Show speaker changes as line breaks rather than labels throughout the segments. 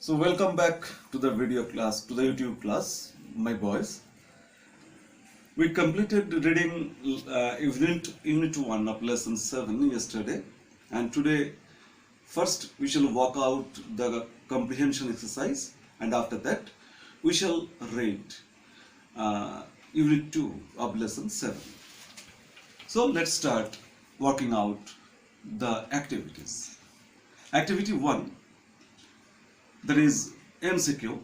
So welcome back to the video class, to the YouTube class, my boys. We completed reading unit 1 of lesson 7 yesterday, and today first we shall work out the comprehension exercise, and after that we shall read unit 2 of lesson 7. So let's start working out the activities. Activity 1, that is MCQ.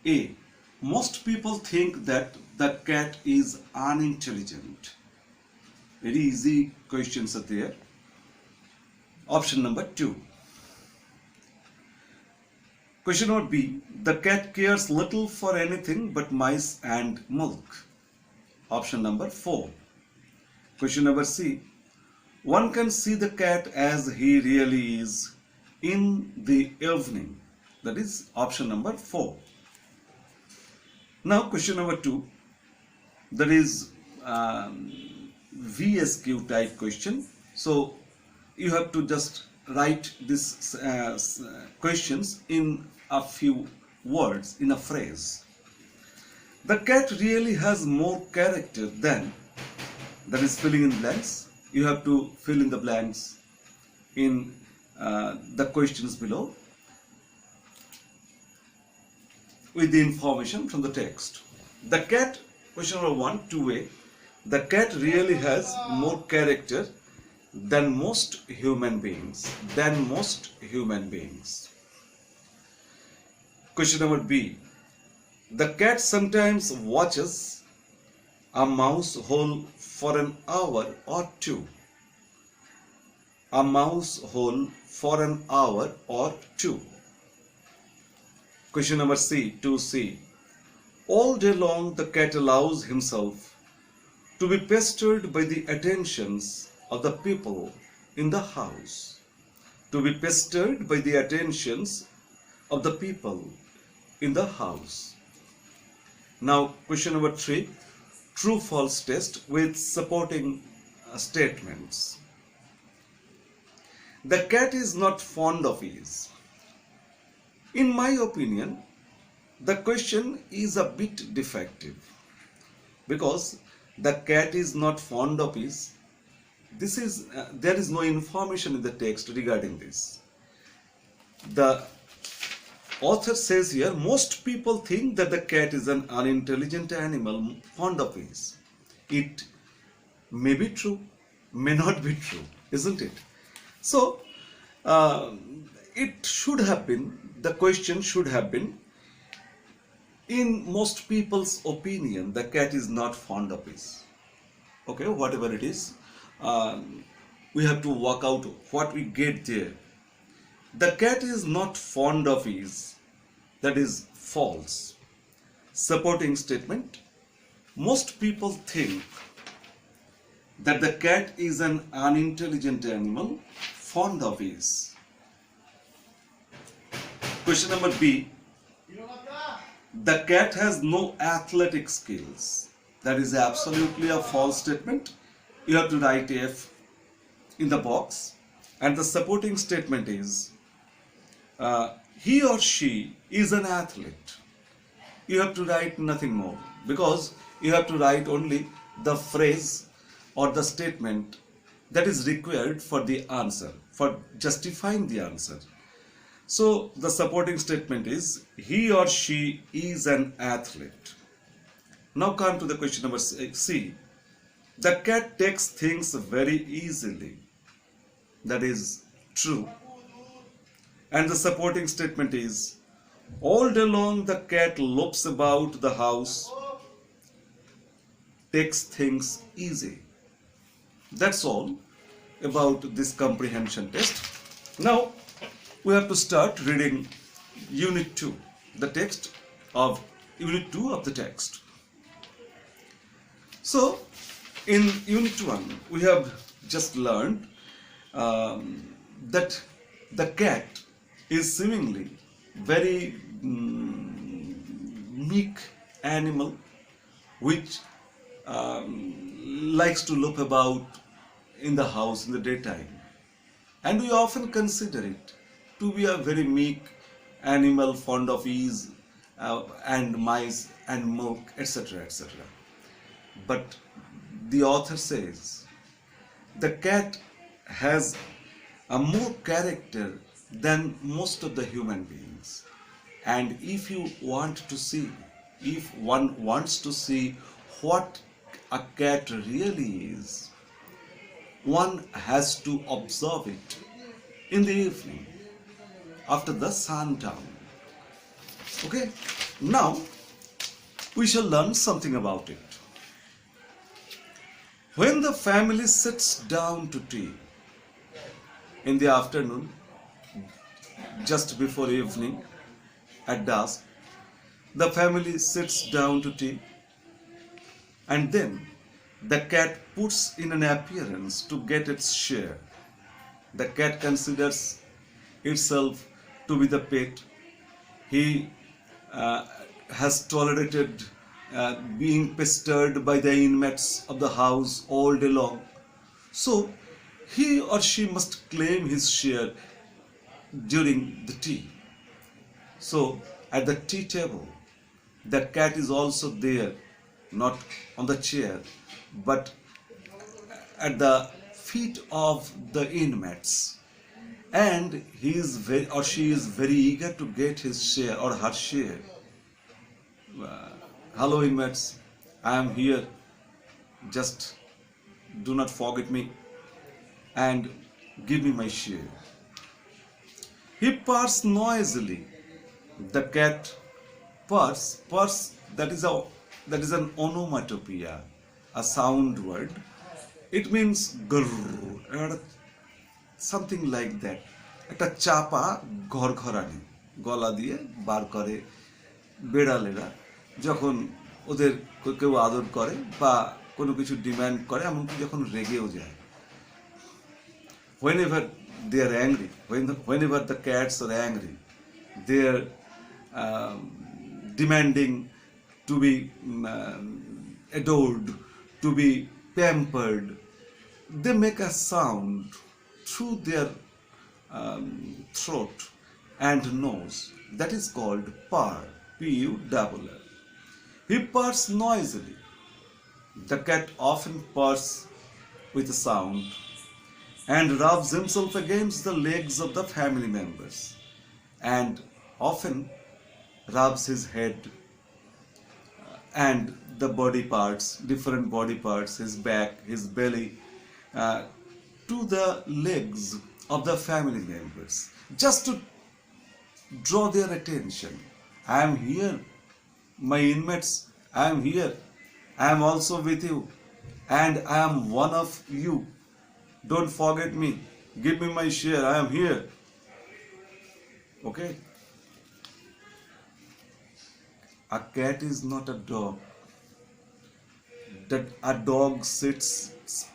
A. Most people think that the cat is unintelligent. Very easy questions are there. Option number 2. Question number B. The cat cares little for anything but mice and milk. Option number 4. Question number C. One can see the cat as he really is in the evening. That is option number 4. Now question number 2, that is VSQ type question. So you have to just write these questions in a few words, in a phrase. The cat really has more character than, that is filling in blanks. You have to fill in the blanks in the questions below with the information from the text. The cat, question number 1, 2A, the cat really has more character than most human beings. Question number B, the cat sometimes watches a mouse hole for an hour or two. A mouse hole for an hour or two. Question number C, 2C. All day long the cat allows himself to be pestered by the attentions of the people in the house. To be pestered by the attentions of the people in the house. Now question number 3, true-false test with supporting statements. The cat is not fond of ease. In my opinion, the question is a bit defective because the cat is not fond of ease. This is there is no information in the text regarding this. The author says here, most people think that the cat is an unintelligent animal fond of ease. It may be true, may not be true, isn't it? So it should have been, the question should have been, in most people's opinion, the cat is not fond of ease. Okay, whatever it is, we have to work out what we get there. The cat is not fond of ease. That is false. Supporting statement. Most people think that the cat is an unintelligent animal fond of ease. Question number B. The cat has no athletic skills. That is absolutely a false statement. You have to write F in the box. And the supporting statement is, he or she is an athlete. You have to write nothing more because you have to write only the phrase or the statement that is required for the answer, for justifying the answer. So the supporting statement is, he or she is an athlete. Now come to the question number C. The cat takes things very easily. That is true. And the supporting statement is, all day long the cat lopes about the house, takes things easy. That's all about this comprehension test. Now we have to start reading Unit 2, the text of Unit 2 of the text. So, in Unit 1, we have just learned that the cat is seemingly very meek animal which likes to lope about in the house in the daytime. And we often consider it to be a very meek animal fond of ease and mice and milk, etc., etc. But the author says the cat has a more character than most of the human beings. And if one wants to see what a cat really is, one has to observe it in the evening after the sundown. Okay, now we shall learn something about it. When the family sits down to tea in the afternoon, just before evening, at dusk, the family sits down to tea, and then the cat puts in an appearance to get its share. The cat considers itself to be the pet. He has tolerated being pestered by the inmates of the house all day long. So he or she must claim his share during the tea. So at the tea table, the cat is also there, not on the chair, but at the feet of the inmates. And he is very, or she is very eager to get his share or her share. Hello inmates, I am here. Just do not forget me and give me my share. He purrs noisily. The cat purrs, that is an onomatopoeia, a sound word. It means grrr, something like that. একটা চাপা ঘরঘরানি গলা দিয়ে বার করে বেড়ালেরা যখন ওদের কেউ আদর করে বা কোনো কিছু ডিমান্ড করে, এমনকি যখন রেগেও যায়। Whenever they are angry, whenever the cats are angry, they are demanding to be adored, to be pampered. They make a sound through their throat and nose that is called purr, P-U-R-R. He purrs noisily. The cat often purrs with a sound and rubs himself against the legs of the family members, and often rubs his head and the body parts, different body parts, his back, his belly, to the legs of the family members, just to draw their attention. I am here, my inmates, I am here, I am also with you, and I am one of you. Don't forget me, give me my share, I am here. Okay? A cat is not a dog. That a dog sits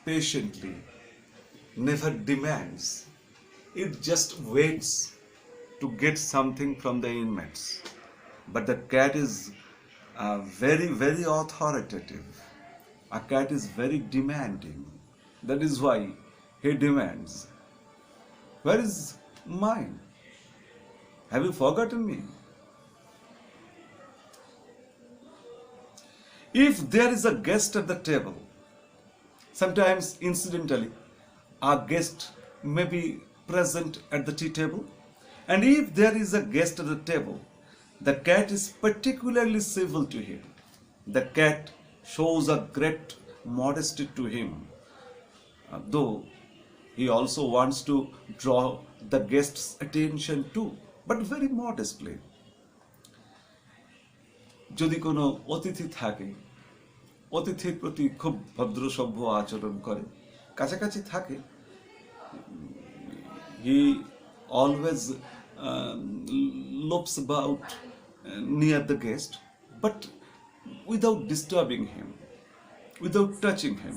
patiently, never demands. It just waits to get something from the inmates. But the cat is very, very authoritative. A cat is very demanding. That is why he demands. Where is mine? Have you forgotten me? If there is a guest at the table, sometimes incidentally, a guest may be present at the tea table, and if there is a guest at the table, the cat is particularly civil to him. The cat shows a great modesty to him, though he also wants to draw the guest's attention too, but very modestly. যদি কোনো অতিথি থাকে, অতিথির প্রতি খুব ভদ্র সভ্য আচরণ করে, কাছাকাছি থাকে, he always lopes about near the guest, but without disturbing him, without touching him.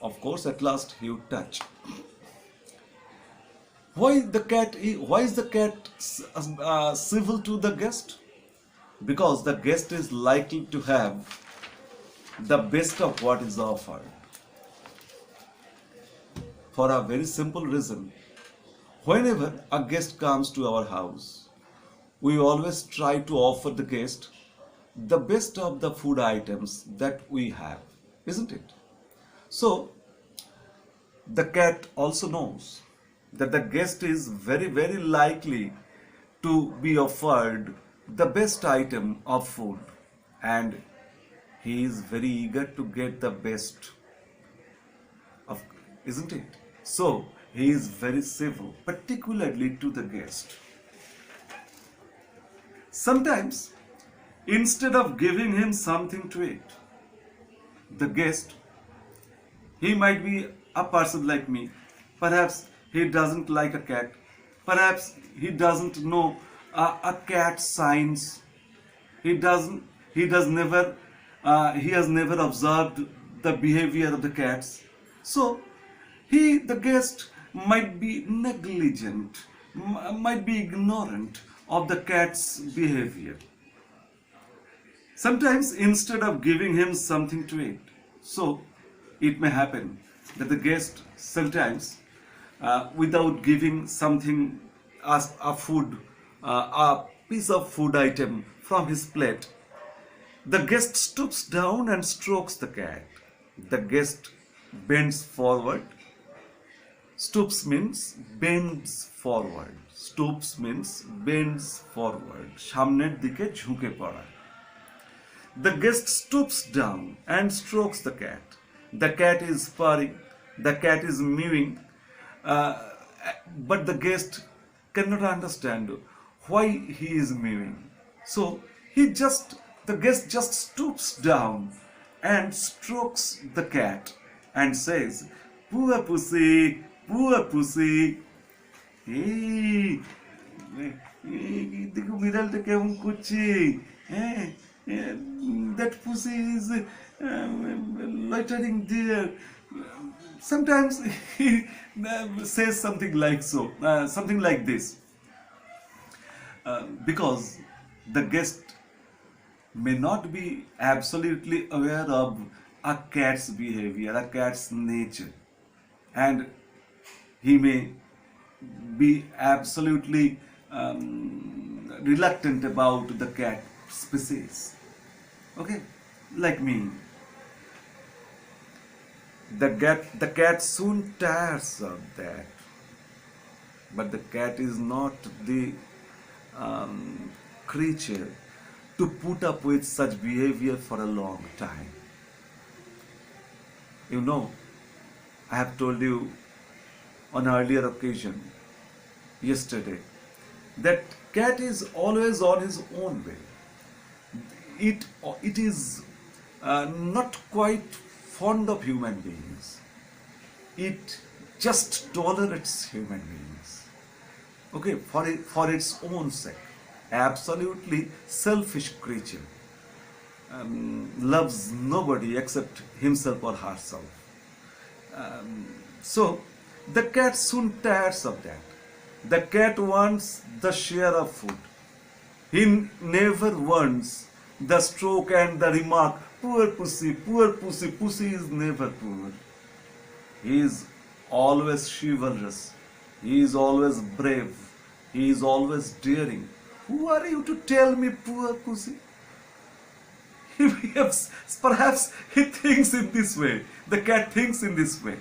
Of course, at last he would touch. Why is the cat civil to the guest? Because the guest is likely to have the best of what is offered. For a very simple reason. Whenever a guest comes to our house, we always try to offer the guest the best of the food items that we have, isn't it? So, the cat also knows that the guest is very, very likely to be offered the best item of food, and he is very eager to get the best of, isn't it? So, he is very civil, particularly to the guest. Sometimes, instead of giving him something to eat, the guest, he might be a person like me. Perhaps he doesn't like a cat. Perhaps he doesn't know a cat signs. He doesn't. He does never. He has never observed the behavior of the cats. So the guest might be negligent, might be ignorant of the cat's behavior. Sometimes instead of giving him something to eat, so it may happen that the guest sometimes, without giving something as a food, a piece of food item from his plate, the guest stoops down and strokes the cat. The guest bends forward. Stoops means bends forward. Stoops means bends forward. সামনের দিকে ঝুঁকে পড়া. The guest stoops down and strokes the cat. The cat is purring. The cat is mewing. But the guest cannot understand why he is mewing. So the guest just stoops down and strokes the cat and says, "Poor pussy, poor pussy." দেখো বিড়ালটা কেমন করছে, হ্যাঁ, that pussy is loitering there. Sometimes he says something like something like this, because the guest may not be absolutely aware of a cat's behavior, a cat's nature, and he may be absolutely reluctant about the cat species. Okay, like me. The cat soon tires of that, but the cat is not the creature to put up with such behavior for a long time. You know, I have told you on an earlier occasion, yesterday, that cat is always on his own way. It is not quite fond of human beings. It just tolerates human beings. Okay, for its own sake. Absolutely selfish creature. Loves nobody except himself or herself. So the cat soon tires of that. The cat wants the share of food. He never wants the stroke and the remark, "Poor pussy, poor pussy." Pussy is never poor. He is always chivalrous. He is always brave. He is always daring. Who are you to tell me poor pussy? Perhaps he thinks in this way. The cat thinks in this way.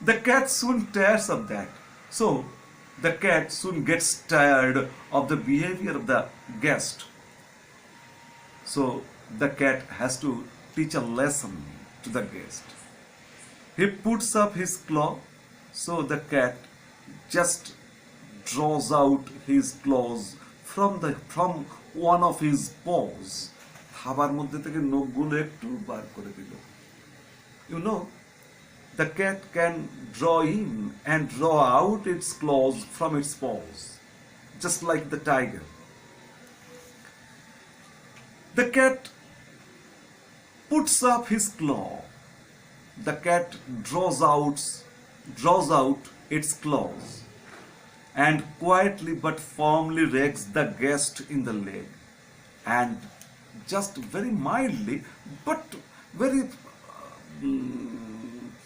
The cat soon tires of that. So the cat soon gets tired of the behavior of the guest. So the cat has to teach a lesson to the guest. He puts up his claw, so the cat just draws out his claws from one of his paws. খাবার মধ্যে থেকে নখগুলো একটু বার করে দিল. You know, the cat can draw in and draw out its claws from its paws, just like the tiger. The cat puts up his claw. The cat draws out its claws and quietly but firmly rakes the guest in the leg, and just very mildly but very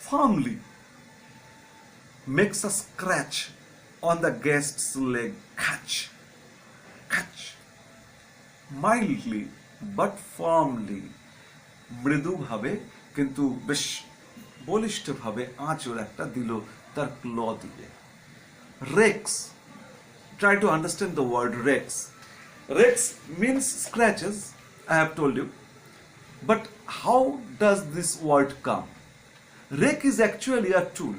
firmly makes a scratch on the guest's leg, catch, catch, mildly but firmly, মৃদুভাবে কিন্তু বেশ বলিষ্ঠভাবে আঁচড় একটা দিল তার ক্ল দিয়ে। Rakes. Try to understand the word rakes. Rakes means scratches, I have told you. But how does this word come? Rake is actually a tool.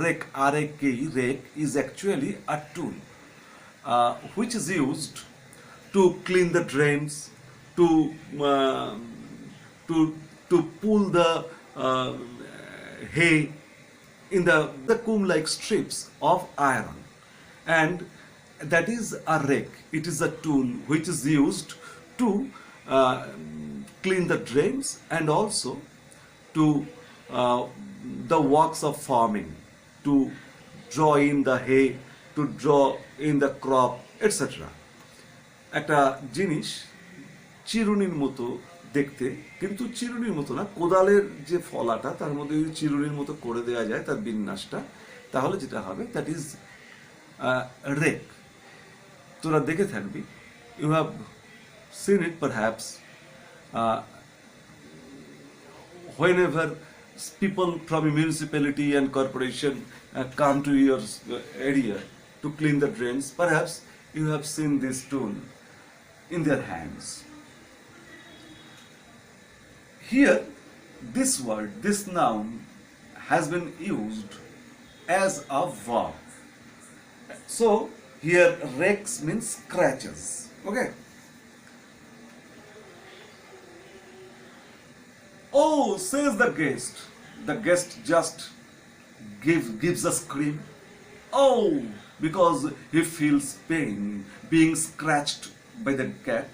Rake, R-A-K-E, rake is actually a tool which is used to clean the drains, to uh, to pull the hay in the comb-like strips of iron, and that is a rake. It is a tool which is used to clean the drains and also to the works of farming, to draw in the hay, to draw in the crop, etc. একটা জিনিস চিরুনির মতো দেখতে, কিন্তু চিরুনির মতো না, কোদালের যে ফলাটা তার মধ্যে যদি চিরুনির মতো করে দেওয়া যায় তার বিন্যাসটা, তাহলে যেটা হবে দ্যাট ইজ রেক। তোরা দেখে থাকবি, you have seen it perhaps whenever people from a municipality and corporation come to your area to clean the drains, perhaps you have seen this tool in their hands. Here, this word, this noun has been used as a verb. So, here rakes means scratches. Okay. Oh, says the guest. The guest just gives a scream. Oh, because he feels pain being scratched by the cat.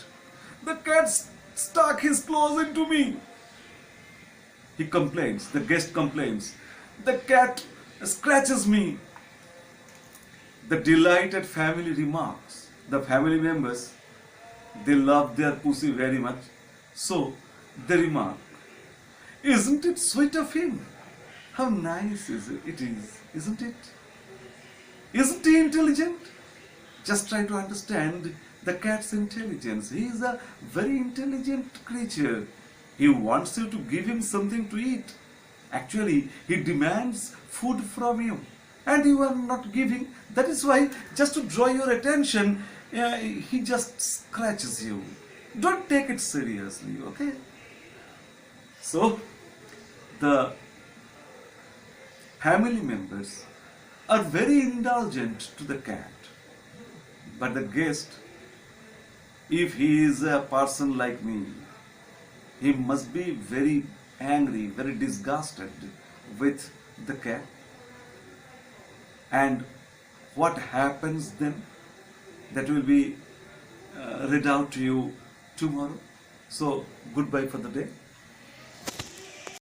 The cat stuck his claws into me. He complains, the guest complains. The cat scratches me. The delighted family remarks. The family members, they love their pussy very much. So, they remark, isn't it sweet of him? How nice it is, isn't it? Isn't he intelligent? Just try to understand the cat's intelligence. He is a very intelligent creature. He wants you to give him something to eat. Actually, he demands food from you, and you are not giving. That is why, just to draw your attention, he just scratches you. Don't take it seriously, okay? So, the family members are very indulgent to the cat. But the guest, if he is a person like me, he must be very angry, very disgusted with the cat. And what happens then? That will be read out to you tomorrow. So, goodbye for the day.